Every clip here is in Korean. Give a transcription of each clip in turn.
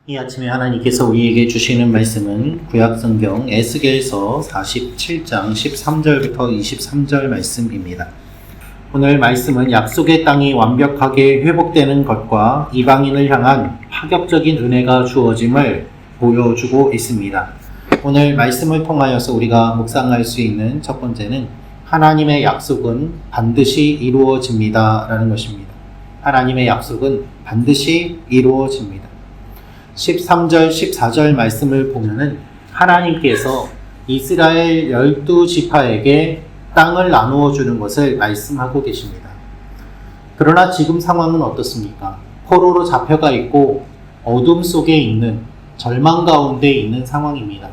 이 아침에 하나님께서 우리에게 주시는 말씀은 구약성경 에스겔서 47장 13절부터 23절 말씀입니다. 오늘 말씀은 약속의 땅이 완벽하게 회복되는 것과 이방인을 향한 파격적인 은혜가 주어짐을 보여주고 있습니다. 오늘 말씀을 통하여서 우리가 묵상할 수 있는 첫 번째는 하나님의 약속은 반드시 이루어집니다 라는 것입니다. 하나님의 약속은 반드시 이루어집니다. 13절, 14절 말씀을 보면은 하나님께서 이스라엘 12지파에게 땅을 나누어 주는 것을 말씀하고 계십니다. 그러나 지금 상황은 어떻습니까? 포로로 잡혀가 있고 어둠 속에 있는 절망 가운데 있는 상황입니다.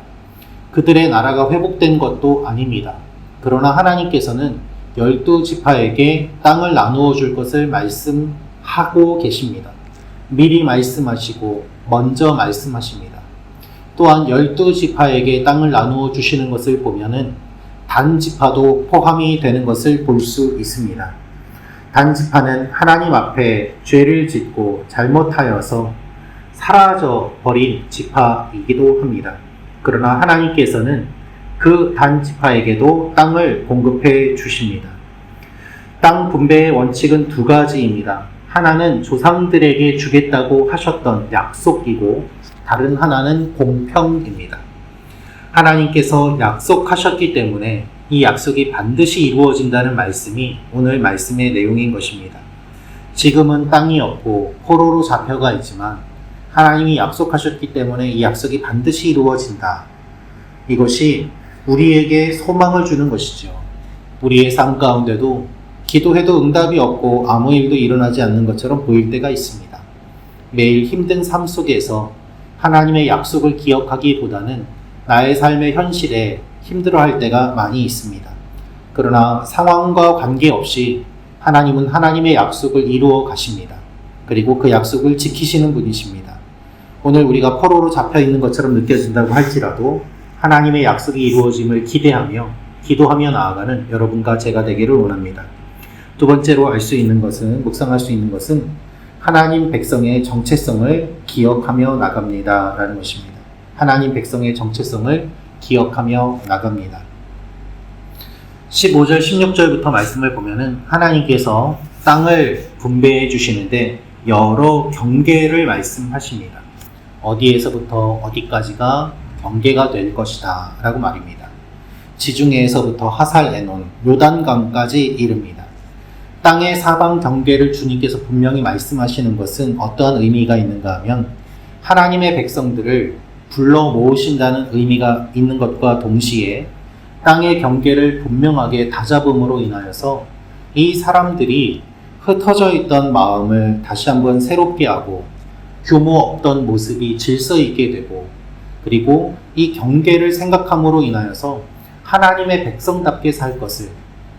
그들의 나라가 회복된 것도 아닙니다. 그러나 하나님께서는 12지파에게 땅을 나누어 줄 것을 말씀하고 계십니다. 미리 말씀하시고 먼저 말씀하십니다. 또한 12지파에게 땅을 나누어 주시는 것을 보면은 단지파도 포함이 되는 것을 볼 수 있습니다. 단지파는 하나님 앞에 죄를 짓고 잘못하여서 사라져 버린 지파이기도 합니다. 그러나 하나님께서는 그 단지파에게도 땅을 공급해 주십니다. 땅 분배의 원칙은 두 가지입니다. 하나는 조상들에게 주겠다고 하셨던 약속이고 다른 하나는 공평입니다. 하나님께서 약속하셨기 때문에 이 약속이 반드시 이루어진다는 말씀이 오늘 말씀의 내용인 것입니다. 지금은 땅이 없고 포로로 잡혀가 있지만 하나님이 약속하셨기 때문에 이 약속이 반드시 이루어진다. 이것이 우리에게 소망을 주는 것이죠. 우리의 삶 가운데도 기도해도 응답이 없고 아무 일도 일어나지 않는 것처럼 보일 때가 있습니다. 매일 힘든 삶 속에서 하나님의 약속을 기억하기보다는 나의 삶의 현실에 힘들어할 때가 많이 있습니다. 그러나 상황과 관계없이 하나님은 하나님의 약속을 이루어 가십니다. 그리고 그 약속을 지키시는 분이십니다. 오늘 우리가 포로로 잡혀 있는 것처럼 느껴진다고 할지라도 하나님의 약속이 이루어짐을 기대하며 기도하며 나아가는 여러분과 제가 되기를 원합니다. 두 번째로 알 수 있는 것은, 묵상할 수 있는 것은 하나님 백성의 정체성을 기억하며 나갑니다 라는 것입니다. 하나님 백성의 정체성을 기억하며 나갑니다. 15절, 16절부터 말씀을 보면은 하나님께서 땅을 분배해 주시는데 여러 경계를 말씀하십니다. 어디에서부터 어디까지가 경계가 될 것이다 라고 말입니다. 지중해에서부터 하살 에논, 요단강까지 이릅니다. 땅의 사방 경계를 주님께서 분명히 말씀하시는 것은 어떠한 의미가 있는가 하면 하나님의 백성들을 불러 모으신다는 의미가 있는 것과 동시에 땅의 경계를 분명하게 다잡음으로 인하여서 이 사람들이 흩어져 있던 마음을 다시 한번 새롭게 하고 규모 없던 모습이 질서 있게 되고 그리고 이 경계를 생각함으로 인하여서 하나님의 백성답게 살 것을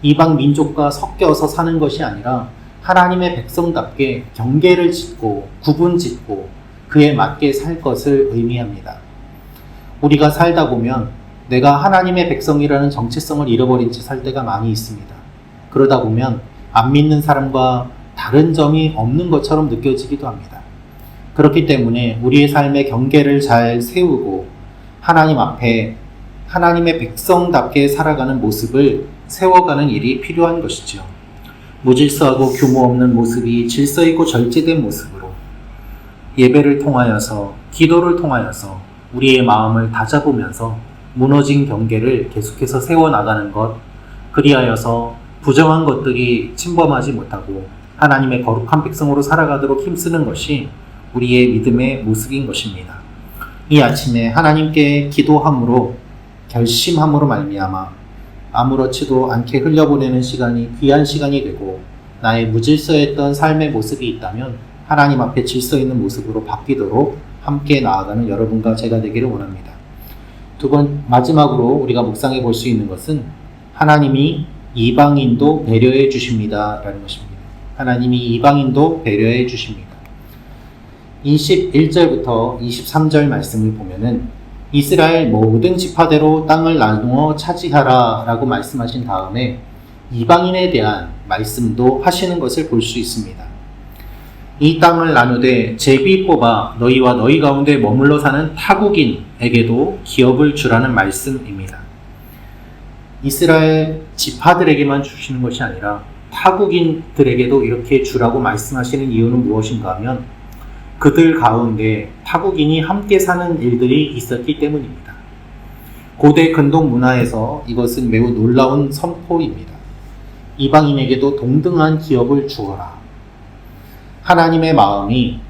이방 민족과 섞여서 사는 것이 아니라 하나님의 백성답게 경계를 짓고 구분 짓고 그에 맞게 살 것을 의미합니다. 우리가 살다 보면 내가 하나님의 백성이라는 정체성을 잃어버린 채 살 때가 많이 있습니다. 그러다 보면 안 믿는 사람과 다른 점이 없는 것처럼 느껴지기도 합니다. 그렇기 때문에 우리의 삶의 경계를 잘 세우고 하나님 앞에 하나님의 백성답게 살아가는 모습을 세워가는 일이 필요한 것이죠. 무질서하고 규모 없는 모습이 질서 있고 절제된 모습으로 예배를 통하여서 기도를 통하여서 우리의 마음을 다잡으면서 무너진 경계를 계속해서 세워나가는 것, 그리하여서 부정한 것들이 침범하지 못하고 하나님의 거룩한 백성으로 살아가도록 힘쓰는 것이 우리의 믿음의 모습인 것입니다. 이 아침에 하나님께 기도함으로 결심함으로 말미암아 아무렇지도 않게 흘려보내는 시간이 귀한 시간이 되고 나의 무질서했던 삶의 모습이 있다면 하나님 앞에 질서 있는 모습으로 바뀌도록 함께 나아가는 여러분과 제가 되기를 원합니다. 마지막으로 우리가 묵상해 볼 수 있는 것은 하나님이 이방인도 배려해 주십니다 라는 것입니다. 하나님이 이방인도 배려해 주십니다. 21절부터 23절 말씀을 보면은 이스라엘 모든 지파대로 땅을 나누어 차지하라 라고 말씀하신 다음에 이방인에 대한 말씀도 하시는 것을 볼 수 있습니다. 이 땅을 나누되 제비 뽑아 너희와 너희 가운데 머물러 사는 타국인에게도 기업을 주라는 말씀입니다. 이스라엘 지파들에게만 주시는 것이 아니라 타국인들에게도 이렇게 주라고 말씀하시는 이유는 무엇인가 하면 그들 가운데 타국인이 함께 사는 일들이 있었기 때문입니다. 고대 근동 문화에서 이것은 매우 놀라운 선포입니다. 이방인에게도 동등한 기업을 주어라. 하나님의 마음이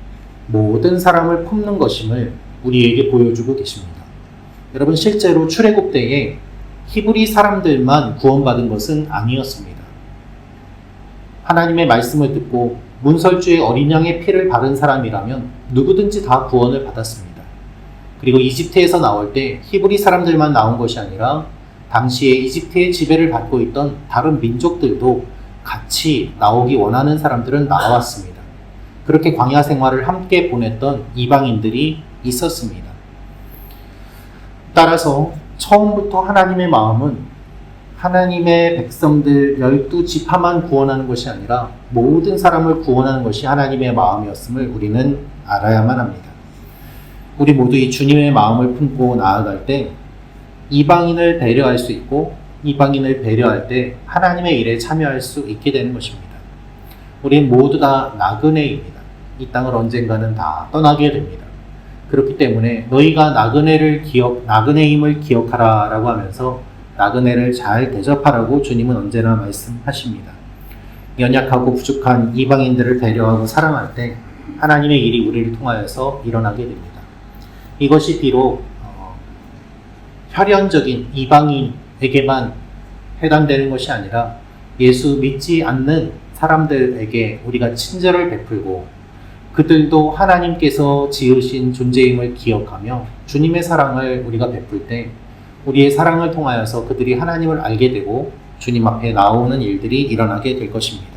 모든 사람을 품는 것임을 우리에게 보여주고 계십니다. 여러분, 실제로 출애굽 때에 히브리 사람들만 구원받은 것은 아니었습니다. 하나님의 말씀을 듣고 문설주의 어린 양의 피를 바른 사람이라면 누구든지 다 구원을 받았습니다. 그리고 이집트에서 나올 때 히브리 사람들만 나온 것이 아니라 당시에 이집트의 지배를 받고 있던 다른 민족들도 같이 나오기 원하는 사람들은 나왔습니다. 그렇게 광야 생활을 함께 보냈던 이방인들이 있었습니다. 따라서 처음부터 하나님의 마음은 하나님의 백성들 12지파만 구원하는 것이 아니라 모든 사람을 구원하는 것이 하나님의 마음이었음을 우리는 알아야만 합니다. 우리 모두 이 주님의 마음을 품고 나아갈 때 이방인을 배려할 수 있고 이방인을 배려할 때 하나님의 일에 참여할 수 있게 되는 것입니다. 우린 모두 다 나그네입니다. 이 땅을 언젠가는 다 떠나게 됩니다. 그렇기 때문에 너희가 나그네임을 기억하라 라고 하면서 나그네를 잘 대접하라고 주님은 언제나 말씀하십니다. 연약하고 부족한 이방인들을 배려하고 사랑할 때 하나님의 일이 우리를 통하여서 일어나게 됩니다. 이것이 비록 혈연적인 이방인에게만 해당되는 것이 아니라 예수 믿지 않는 사람들에게 우리가 친절을 베풀고 그들도 하나님께서 지으신 존재임을 기억하며 주님의 사랑을 우리가 베풀 때 우리의 사랑을 통하여서 그들이 하나님을 알게 되고 주님 앞에 나오는 일들이 일어나게 될 것입니다.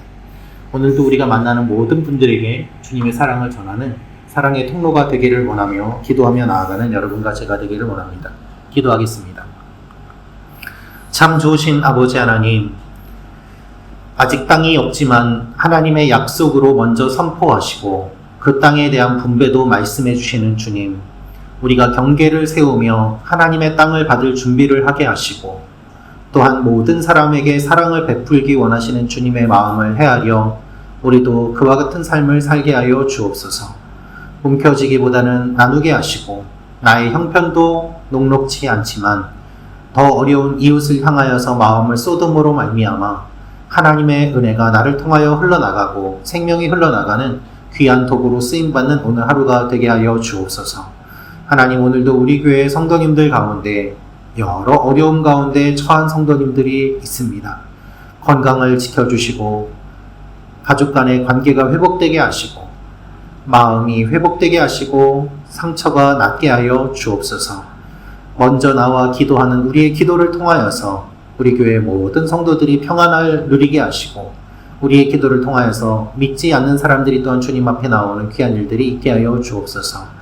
오늘도 우리가 만나는 모든 분들에게 주님의 사랑을 전하는 사랑의 통로가 되기를 원하며 기도하며 나아가는 여러분과 제가 되기를 원합니다. 기도하겠습니다. 참 좋으신 아버지 하나님, 아직 땅이 없지만 하나님의 약속으로 먼저 선포하시고 그 땅에 대한 분배도 말씀해 주시는 주님, 우리가 경계를 세우며 하나님의 땅을 받을 준비를 하게 하시고 또한 모든 사람에게 사랑을 베풀기 원하시는 주님의 마음을 헤아려 우리도 그와 같은 삶을 살게 하여 주옵소서. 움켜쥐기보다는 나누게 하시고 나의 형편도 녹록치 않지만 더 어려운 이웃을 향하여서 마음을 쏟음으로 말미암아 하나님의 은혜가 나를 통하여 흘러나가고 생명이 흘러나가는 귀한 도구로 쓰임받는 오늘 하루가 되게 하여 주옵소서. 하나님, 오늘도 우리 교회 성도님들 가운데 여러 어려움 가운데 처한 성도님들이 있습니다. 건강을 지켜주시고 가족 간의 관계가 회복되게 하시고 마음이 회복되게 하시고 상처가 낫게 하여 주옵소서. 먼저 나와 기도하는 우리의 기도를 통하여서 우리 교회 모든 성도들이 평안을 누리게 하시고 우리의 기도를 통하여서 믿지 않는 사람들이 또한 주님 앞에 나오는 귀한 일들이 있게 하여 주옵소서.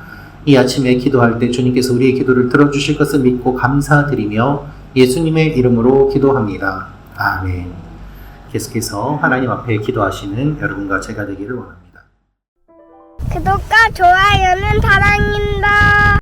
이 아침에 기도할 때 주님께서 우리의 기도를 들어주실 것을 믿고 감사드리며 예수님의 이름으로 기도합니다. 아멘. 계속해서 하나님 앞에 기도하시는 여러분과 제가 되기를 원합니다. 구독과 좋아요는 사랑입니다.